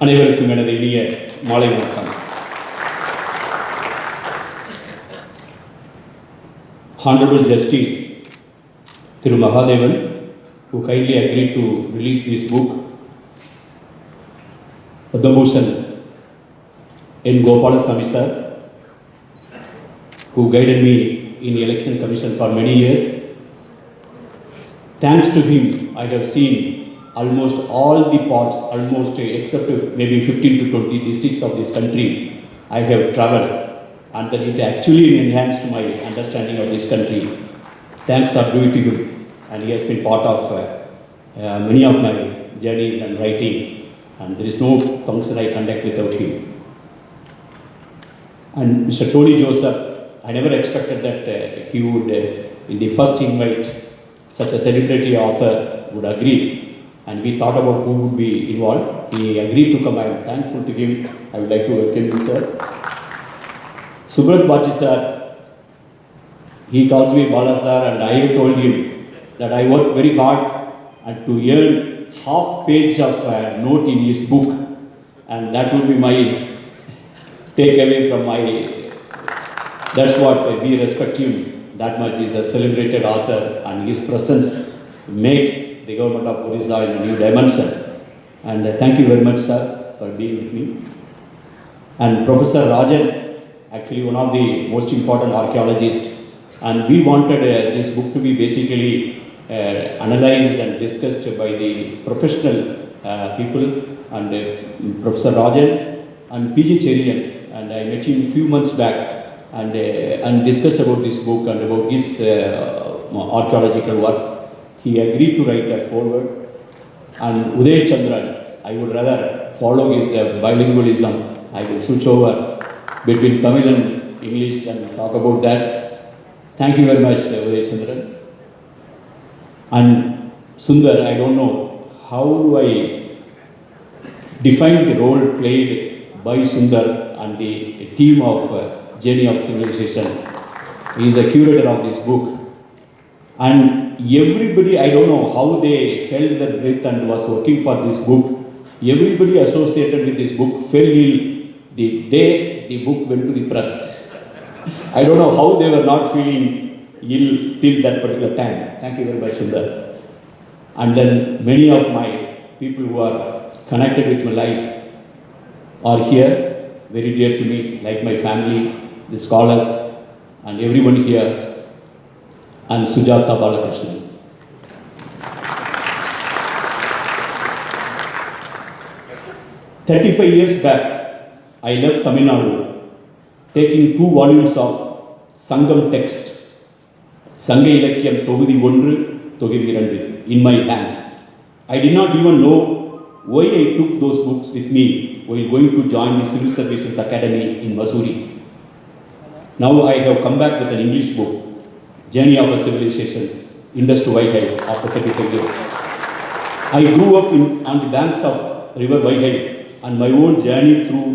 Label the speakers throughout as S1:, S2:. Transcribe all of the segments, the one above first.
S1: அனைவருக்கும் எனது இனிய மாலை வணக்கம். Honorable Justice Thiru Mahadevan, who kindly agreed to release this book, Padmabhushan N. Gopalasamy sir, who guided me in the Election Commission for many years. Thanks to him, I have seen almost all the parts, almost except maybe 15 to 20 districts of this country, I have travelled, and that it actually enhanced my understanding of this country. Thanks are due to him, and he has been part of many of my journeys and writing, and there is no function I conduct without him. And Mr. Tony Joseph, I never expected that he would, in the first invite, such a celebrity author would agree, and we thought about who would be involved. He agreed to come. I am thankful to him. I would like to welcome you, sir. Subrat Bachi sir, he calls me Bala sir, and I told him that I worked very hard and to earn half page of note in his book, and that would be my takeaway from my. That's what we respect him that much. He is a celebrated author, and his presence makes the government of Odisha in a new dimension. And thank you very much, sir, for being with me. And Professor Rajan, actually one of the most important archaeologists, and we wanted this book to be basically analyzed and discussed by the professional people, and Professor Rajan and PG Cherian, and I met him a few months back, and discussed about this book and about his archaeological work. He agreed to write that forward. And Uday Chandran, I would rather follow his bilingualism. I will switch over between Tamil and English and talk about that. Thank you very much, Uday Chandran. And Sundar, I don't know how I define the role played by Sundar and the team of Journey of Civilization. He is the curator of this book. And everybody, I don't know how they held their breath and was working for this book. Everybody associated with this book fell ill the day the book went to the press. I don't know how they were not feeling ill till that particular time. Thank you very much, Sundar. And then many of my people who are connected with my life are here, very dear to me, like my family, the scholars, and everyone here, and Sujata Balakrishnan. "35 years back, I left Tamil Nadu, taking 2 volumes of Sangam text, Sanga Ilakkiyam Togudi 1, Togudi 2, in my hands. I did not even know why I took those books with me while going to join the Civil Services Academy in Missouri. Now I have come back with an English book, Journey of a Civilization, Indus to Vaigai, after 35 years. I grew up on the banks of river Vaigai, and my own journey through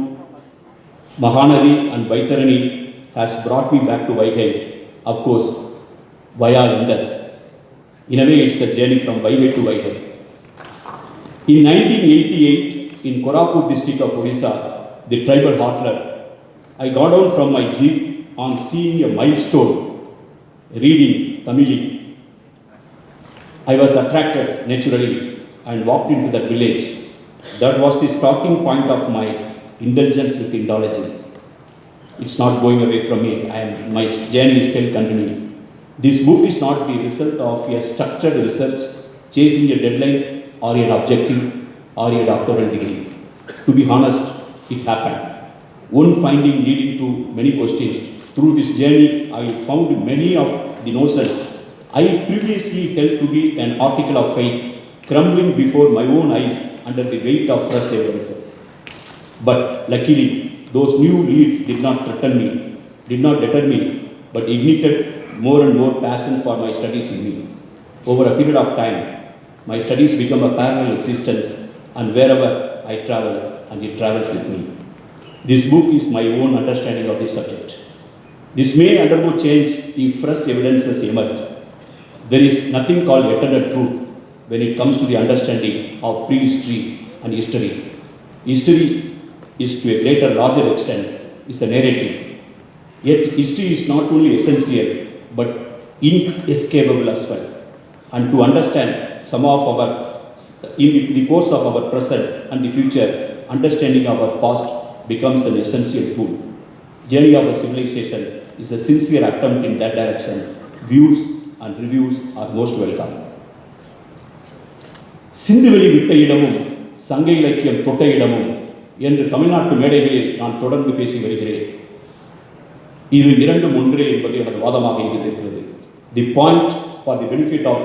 S1: Mahanadi and Baitarani has brought me back to Vaigai, of course, via Indus. In a way, it's a journey from Vaigai to Vaigai. In 1988, in Koraput district of Odisha, the tribal heartland, I got down from my jeep on seeing a milestone, reading Tamili. I was attracted naturally and walked into that village. That was the starting point of my indulgence with Indology. It's not going away from me. My journey is still continuing. This book is not the result of a structured research, chasing a deadline or an objective or a doctoral degree. To be honest, it happened. One finding leading to many questions. Through this journey, I found many of the notions I previously held to be an article of faith crumbling before my own eyes under the weight of fresh evidences. But luckily, those new leads did not deter me, but ignited more and more passion for my studies in me. Over a period of time, my studies become a parallel existence, and wherever I travel, and it travels with me. This book is my own understanding of this subject. This may undergo change if fresh evidences emerge. There is nothing called eternal truth when it comes to the understanding of prehistory and history. History is to a greater, larger extent, is a narrative. Yet history is not only essential, but inescapable as well. And to understand some of our, in the course of our present and the future, understanding our past becomes an essential tool. Journey of a civilization is a sincere attempt in that direction. Views and reviews are most welcome. சிந்துவெளி விட்ட இடமும் சங்க இலக்கியம் தொட்ட இடமும் என்று தமிழ்நாட்டு மேடைகளில் நான் தொடர்ந்து பேசி வருகிறேன். இது இரண்டும் ஒன்றே என்பது எனது வாதமாக இருக்கிறது. The point for the benefit of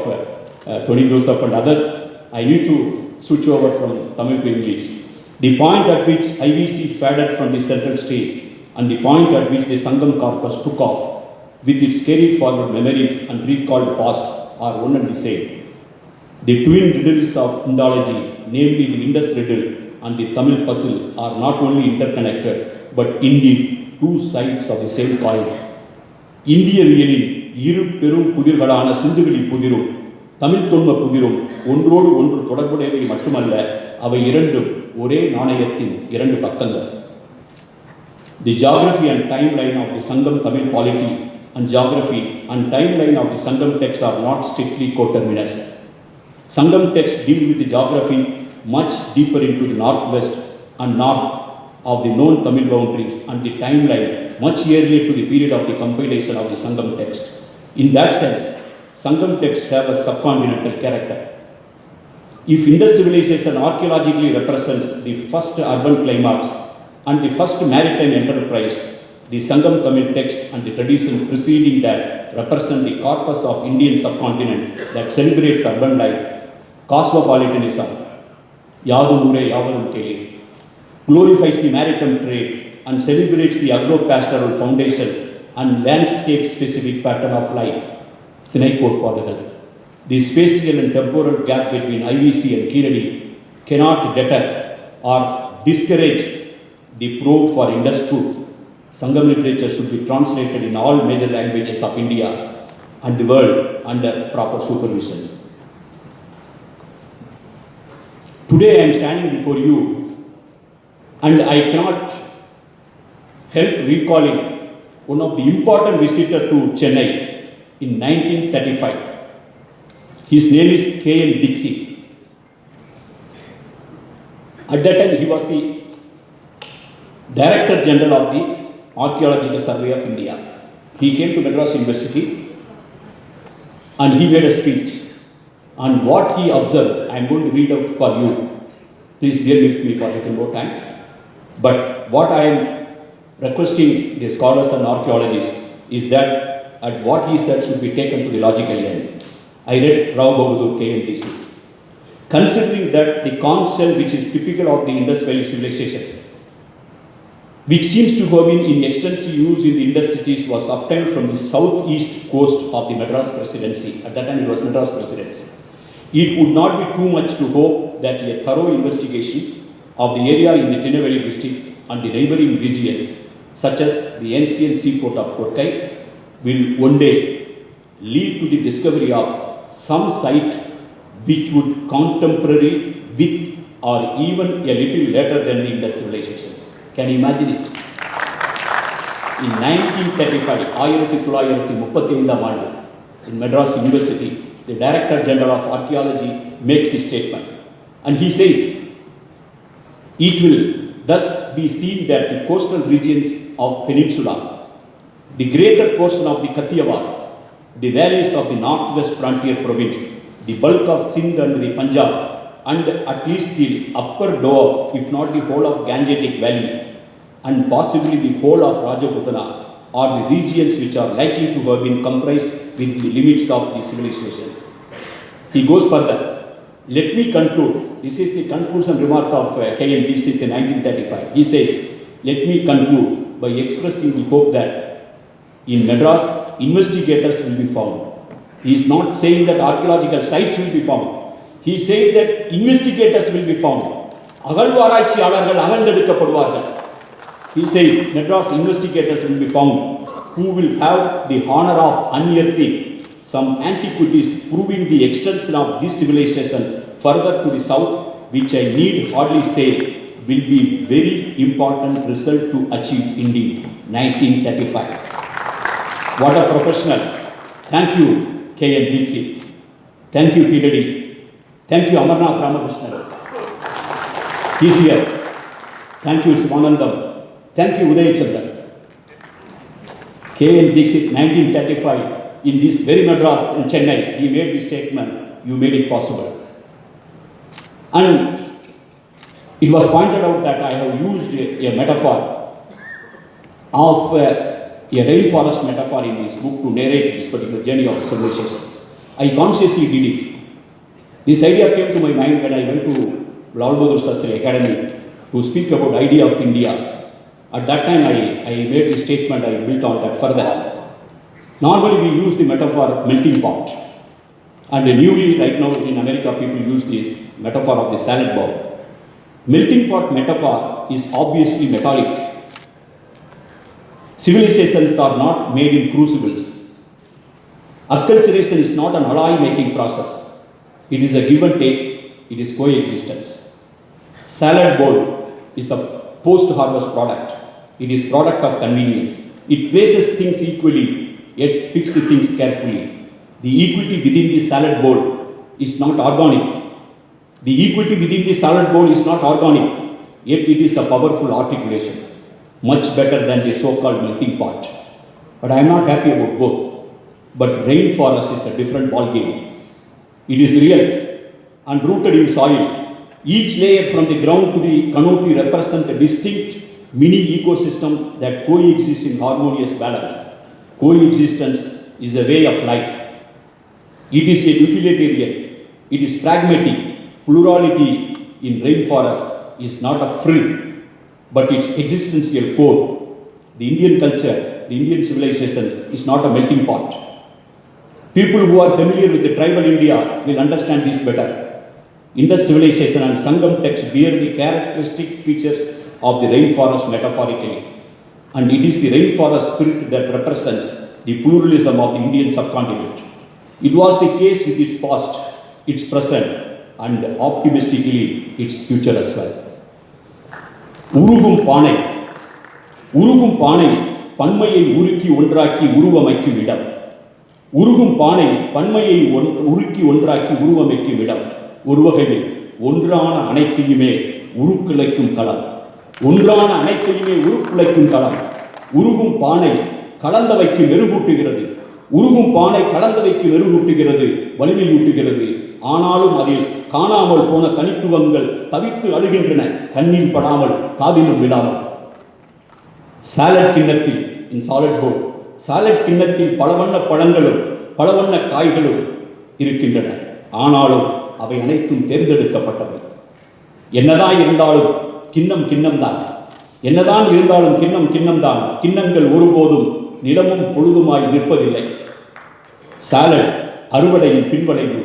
S1: Tony Joseph and others, I need to switch over from Tamil to English. The point at which IVC faded from the central stage and the point at which the Sangam corpus took off with its carried forward memories and recalled past are one and the same. The twin riddles of Indology, namely the Indus riddle and the Tamil puzzle, are not only interconnected but indeed two sides of the same coin. இந்தியவியலின் இரு பெரும் புதிர்களான சிந்துவெளி புதிரும் தமிழ் தொன்ம புதிரும் ஒன்றோடு ஒன்று தொடர்புடையவை மட்டுமல்ல, அவை இரண்டும் ஒரே நாணயத்தின் இரண்டு பக்கங்கள். The geography and timeline of the Sangam Tamil polity and geography and timeline of the Sangam texts are not strictly coterminous. Sangam texts deal with the geography much deeper into the northwest and north of the known Tamil boundaries and the timeline much earlier to the period of the compilation of the Sangam text. In that sense, Sangam texts have a subcontinental character. If Indus civilization archaeologically represents the first urban climax and the first maritime enterprise, the Sangam Tamil text and the tradition preceding that represent the corpus of Indian subcontinent that celebrates urban life, cosmopolitanism, Yadum Ure Yavanam Keli, glorifies the maritime trade and celebrates the agro-pastoral foundations and landscape-specific pattern of life. The spatial and temporal gap between IVC and Kiradi cannot deter or discourage the probe for Indus truth. Sangam literature should be translated in all major languages of India and the world under proper supervision. Today I am standing before you and I cannot help recalling one of the important visitors to Chennai in 1935. His name is K.N. Dixit. At that time he was the Director General of the Archaeological Survey of India. He came to Madras University and he made a speech. And what he observed, I am going to read out for you. Please bear with me for a little more time. But what I am requesting the scholars and archaeologists is that at what he said should be taken to the logical end. I read Rao Bahadur KNTC. Considering that the conch shell which is typical of the Indus Valley civilization, which seems to have been in extensive use in the Indus cities, was obtained from the southeast coast of the Madras Presidency. At that time it was Madras Presidency. It would not be too much to hope that a thorough investigation of the area in the Centenary district and the neighboring regions, such as the ancient seaport of Kodkai, will one day lead to the discovery of some site which would contemporary with or even a little later than the Indus civilization. Can you imagine it? In 1935, 1935 in Madras University, the Director General of Archaeology makes this statement. And he says, it will thus be seen that the coastal regions of Peninsula, the greater portion of the Kathiawar, the valleys of the northwest frontier province, the bulk of Sindh and the Punjab, and at least the upper Doab, if not the whole of Gangetic Valley, and possibly the whole of Rajaputana, are the regions which are likely to have been comprised within the limits of the civilization. He goes further. Let me conclude. This is the conclusion remark of K.N. Dixit in 1935. He says, let me conclude by expressing the hope that in Madras, investigators will be found. He is not saying that archaeological sites will be found. He says that investigators will be found. He says Madras investigators will be found who will have the honor of unearthing some antiquities proving the extension of this civilization further to the south, which I need hardly say will be very important result to achieve indeed. 1935. What a professional. Thank you, K.N. Dixit. Thank you, Kidadi. Thank you, Amarnath Ramakrishnan. He's here. Thank you, Sivanandam. Thank you, Uday Chandra. K.N. Dixit, 1935, in this very Madras in Chennai, he made the statement, you made it possible. And it was pointed out that I have used a metaphor of a rainforest metaphor in this book to narrate this particular journey of civilization. I consciously did it. This idea came to my mind when I went to Lal Bahadur Shastri Academy to speak about idea of India. At that time, I made the statement, I built on that further. Normally, we use the metaphor melting pot. And newly, right now in America, people use this metaphor of the salad bowl. Melting pot metaphor is obviously metallic. Civilizations are not made in crucibles. Acculturation is not an alloy-making process. It is a give and take. It is coexistence. Salad bowl is a post-harvest product. It is product of convenience. It places things equally, yet picks the things carefully. The equity within the salad bowl is not organic. The equity within the salad bowl is not organic, yet it is a powerful articulation, much better than the so-called melting pot. But I am not happy about both. But rainforest is a different ballgame. It is real and rooted in soil. Each layer from the ground to the canopy represents a distinct mini ecosystem that coexists in harmonious balance. Coexistence is a way of life. It is a utilitarian. It is pragmatic. Plurality in rainforest is not a frill, but its existential core. The Indian culture, the Indian civilization is not a melting pot. People who are familiar with the tribal India will understand this better. Indus civilization and Sangam texts bear the characteristic features of the rainforest metaphorically. And it is the rainforest spirit that represents the pluralism of the Indian subcontinent. It was the case with its past, its present, and optimistically its future as well. உருகும் பானை பன்மையை உருக்கி ஒன்றாக்கி உருவமைக்கும் இடம். உருகும் பானை பன்மையை உருக்கி ஒன்றாக்கி உருவமைக்கும் இடம். ஒரு வகையில் ஒன்றான அனைத்தையுமே உருக்குலைக்கும் களம். ஒன்றான அனைத்தையுமே உருக்குலைக்கும் களம். உருகும் பானை கலந்தவைக்கு மெருகூட்டுகிறது. உருகும் பானை கலந்தவைக்கு மெருகூட்டுகிறது, வலிமையூட்டுகிறது. ஆனாலும் அதில் காணாமல் போன தனித்துவங்கள் தவித்து அழுகின்றன, கண்ணில் படாமல் காதிலும் விடாமல். சாலட் கிண்ணத்தில், இன் சாலட் போல், சாலட் கிண்ணத்தில் பல வண்ண பழங்களும் பல வண்ண காய்களும் இருக்கின்றன. ஆனாலும் அவை அனைத்தும் தேர்ந்தெடுக்கப்பட்டவை. என்னதான் இருந்தாலும் கிண்ணம் கிண்ணம்தான். என்னதான் இருந்தாலும் கிண்ணம் கிண்ணம்தான். கிண்ணங்கள் ஒருபோதும் நிலமும் பொழுதுமாய் நிற்பதில்லை. சாலட் அறுவடையின் பின்வளைவு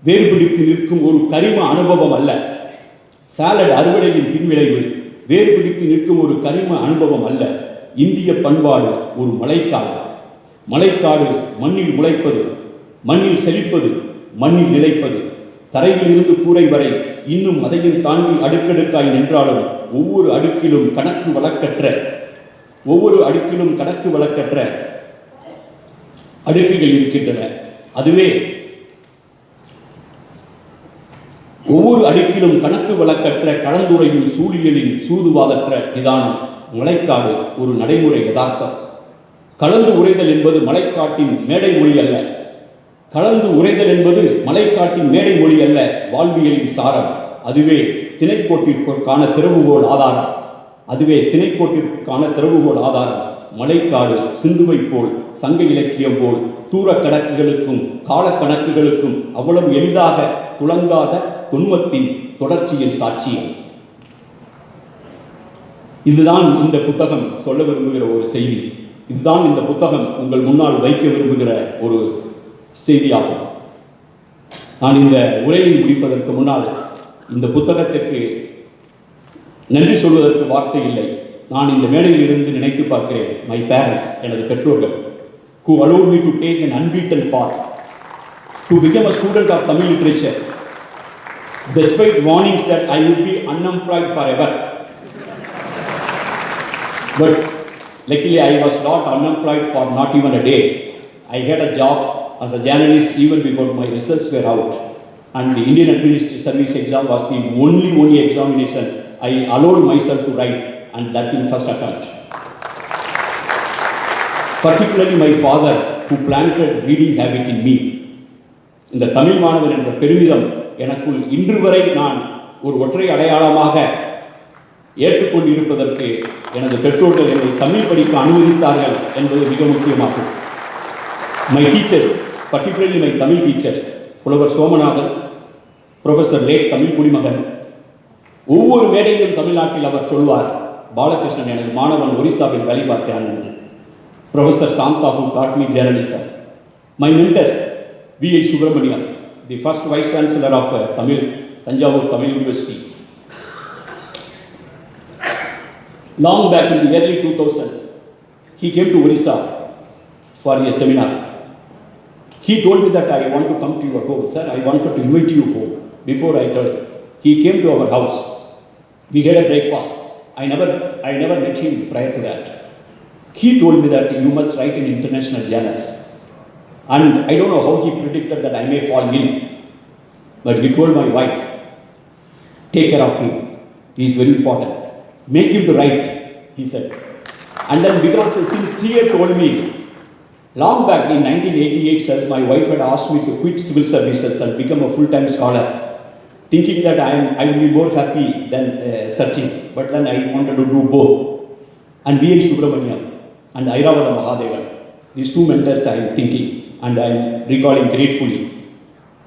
S1: வேறுபிடித்து நிற்கும் ஒரு கரிம அனுபவம் அல்ல. சாலட் அறுவடையின் பின்விளைவு வேறுபிடித்து நிற்கும் ஒரு கரிம அனுபவம் அல்ல. இந்திய பண்பாடு ஒரு மலைக்காடு. மலைக்காடு மண்ணில் முளைப்பது, மண்ணில் செழிப்பது, மண்ணில் நிலைப்பது. தரையில் இருந்து கூரை வரை இன்னும் அதையும் தாண்டி அடுக்கடுக்காய் நின்றாலும் ஒவ்வொரு அடுக்கிலும் கணக்கு வழக்கற்ற அடுக்குகள் இருக்கின்றன. அதுவே ஒவ்வொரு அடுக்கிலும் கணக்கு வழக்கற்ற கலந்துரையும் சூழியலின் சூதுவாதற்ற நிதானம். மலைக்காடு ஒரு நடைமுறை யதார்த்தம். கலந்து உரைதல் என்பது மலைக்காட்டின் மேடை மொழி அல்ல. கலந்து உரைதல் என்பது மலைக்காட்டின் மேடை மொழி அல்ல, வாழ்வியலின் சாரம். அதுவே திணைக்கோட்டிற்கான திறவுகோல் ஆதாரம். மலைக்காடு சிந்துவை போல், சங்க இலக்கியம் போல், தூர கணக்குகளுக்கும் காலக்கணக்குகளுக்கும் அவ்வளவு எளிதாக துளங்காத தொன்மத்தின் தொடர்ச்சியின் சாட்சியம். இதுதான் இந்த புத்தகம் சொல்ல விரும்புகிற ஒரு செய்தி. இதுதான் இந்த புத்தகம் உங்கள் முன்னால் வைக்க விரும்புகிற ஒரு செய்தியாகும். நான் இந்த உரையை முடிப்பதற்கு முன்னால் இந்த புத்தகத்திற்கு நன்றி சொல்வதற்கு வார்த்தை இல்லை. நான் இந்த மேடையில் இருந்து நினைத்து பார்க்கிறேன். மை பேரண்ட்ஸ், எனது பெற்றோர்கள், who allowed me to take an unbeaten path to become a student of Tamil literature despite warnings that I would be unemployed forever. But luckily I was not unemployed for not even a day. I had a job as a journalist even before my results were out. And the Indian Administrative Service exam was the only examination I allowed myself to write, and that in first attempt. Particularly my father, who planted reading habit in me. இந்த தமிழ் மாணவன் என்ற பெருமிதம் எனக்குள் இன்று வரை நான் ஒரு ஒற்றை அடையாளமாக ஏற்றுக்கொண்டிருப்பதற்கு எனது பெற்றோர்கள் என்னை தமிழ் படிக்க அனுமதித்தார்கள் என்பது மிக முக்கியமாகும். My teachers, particularly my Tamil teachers, புலவர் சோமநாதன், ப்ரொஃபஸர் லேக் தமிழ் குடிமகன், ஒவ்வொரு மேடையிலும் தமிழ்நாட்டில் அவர் சொல்வார், பாலகிருஷ்ணன் எனது மாணவன் ஒரிசாவில் வேலை பார்க்கிறான் என்று. Professor Shanta who taught me journalism. My mentors, V.I. Subramaniam, the first vice chancellor of Tanjavur Tamil University. Long back in the early 2000s, he came to Orissa for a seminar. He told me that I want to come to your home, sir. I wanted to invite you home. Before I told, he came to our house. We had a breakfast. I never met him prior to that. He told me that you must write in international journals. And I don't know how he predicted that I may fall in. But he told my wife, take care of him. He is very important. Make him to write, he said. And then because since he had told me, long back in 1988, my wife had asked me to quit civil services and become a full-time scholar, thinking that I would be more happy than searching. But then I wanted to do both. And V.I. Subramaniam and Airavada Mahadevan, these two mentors I am thinking and I am recalling gratefully.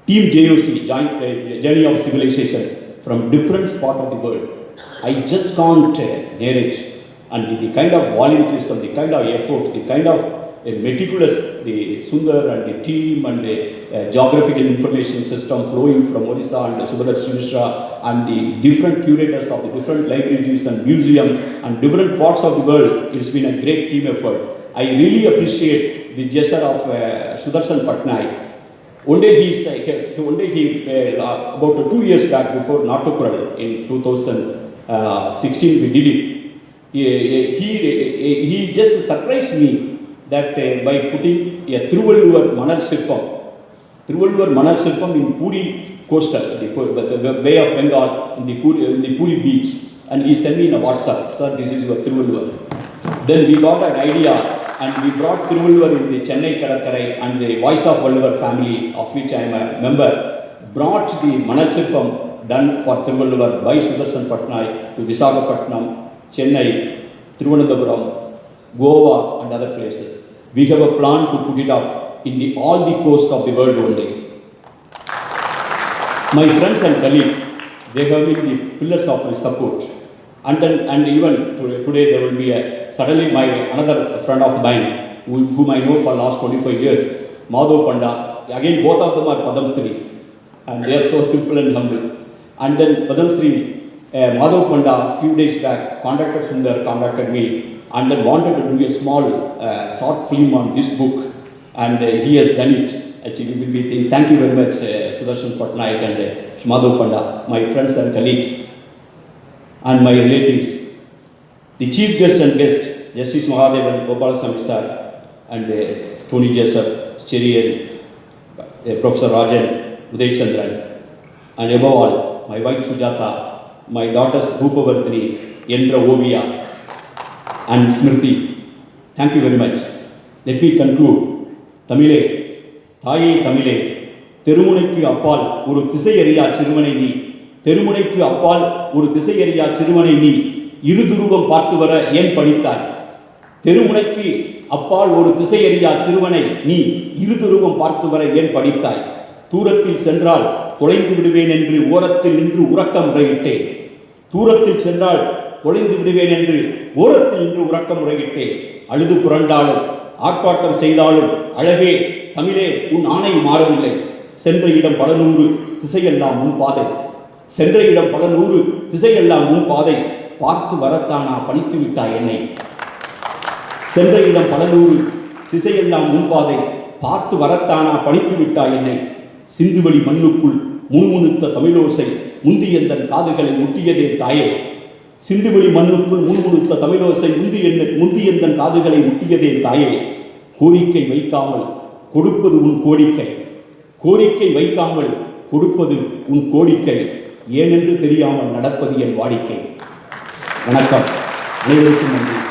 S1: Team JOC, Journey of Civilization, from different parts of the world. I just can't narrate. And the kind of volunteerism, the kind of effort, the kind of meticulous, the Sundar and the team and the geographical information system flowing from Orissa and Subhadar Mishra and the different curators of the different libraries and museums and different parts of the world, it's been a great team effort. I really appreciate the gesture of Sudarshan Patnaik. One day about 2 years back before Natukural in 2016 we did it. He just surprised me that by putting a Thiruvallur Manal Sirpam in Puri coastal, the Bay of Bengal, in the Puri beach, and he sent me in a WhatsApp, sir, this is your Thiruvallur. Then we got an idea and we brought Thiruvallur in the Chennai Kadakkarai, and the Voice of Vallur family, of which I am a member, brought the Manal Sirpam done for Thiruvallur by Sudarshan Patnaik to Visakhapatnam, Chennai, Thiruvananthapuram, Goa and other places. We have a plan to put it up in all the coast of the world one day. My friends and colleagues, they have been the pillars of my support. And even today there will be suddenly another friend of mine whom I know for last 25 years, Madhav Panda. Again, both of them are Padam Shris, and they are so simple and humble. And then Padam Shri, Madhav Panda, few days back, contacted me and then wanted to do a small short film on this book, and he has done it. Actually, will be thank you very much, Sudarshan Patnaik and Madhav Panda, my friends and colleagues, and my relatives. The chief guest, Justice Mahadevan, Gopalasamy sir, and Tony Jessup, Cherian, Professor Rajan, Uday Chandran, and above all, my wife Sujata, my daughters Rupavardhini, Yendra Ovia, and Smriti. Thank you very much. Let me conclude. Tamile, Thai Tamile, Terumunaikku appal oru thisaiariya chiruvane nee, Terumunaikku appal oru thisaiariya chiruvane nee, இருதுருவம் பார்த்து வர ஏன் படித்தாய்? தெருமுனைக்கு அப்பால் ஒரு திசையறியா சிறுவனை நீ இருதுருவம் பார்த்து வர ஏன் படித்தாய்? தூரத்தில் சென்றால் தொலைந்து விடுவேன் என்று ஓரத்தில் நின்று உறக்கம் முறையிட்டேன். தூரத்தில் சென்றால் தொலைந்து விடுவேன் என்று ஓரத்தில் நின்று உறக்கம் முறையிட்டேன். அழுது புரண்டாலும் ஆர்ப்பாட்டம் செய்தாலும் அழகே தமிழே உன் ஆணை மாறவில்லை. சென்ற இடம் பல நூறு திசையெல்லாம் உன் பாதை. சென்ற இடம் பல நூறு திசையெல்லாம் உன் பாதை. பார்த்து வரத்தானா பணித்து விட்டாய் என்னை. சென்ற இடம் பல நூறு திசையெல்லாம் உன் பாதை. பார்த்து வரத்தானா பணித்து விட்டாய் என்னை. சிந்துவெளி மண்ணுக்குள் முணுமுணுத்த தமிழோசை முந்தியந்தன் காதுகளை முட்டியதே தாயே. சிந்துவெளி மண்ணுக்குள் முன்முழுத்த தமிழோசை முந்தி எந்தன் காதுகளை முட்டியதே தாயே. கோரிக்கை வைக்காமல் கொடுப்பது உன் கோரிக்கை, கோரிக்கை வைக்காமல் கொடுப்பது உன் கோரிக்கை, ஏனென்று தெரியாமல் நடப்பது என் வாடிக்கை. வணக்கம். அனைவருக்கும் நன்றி.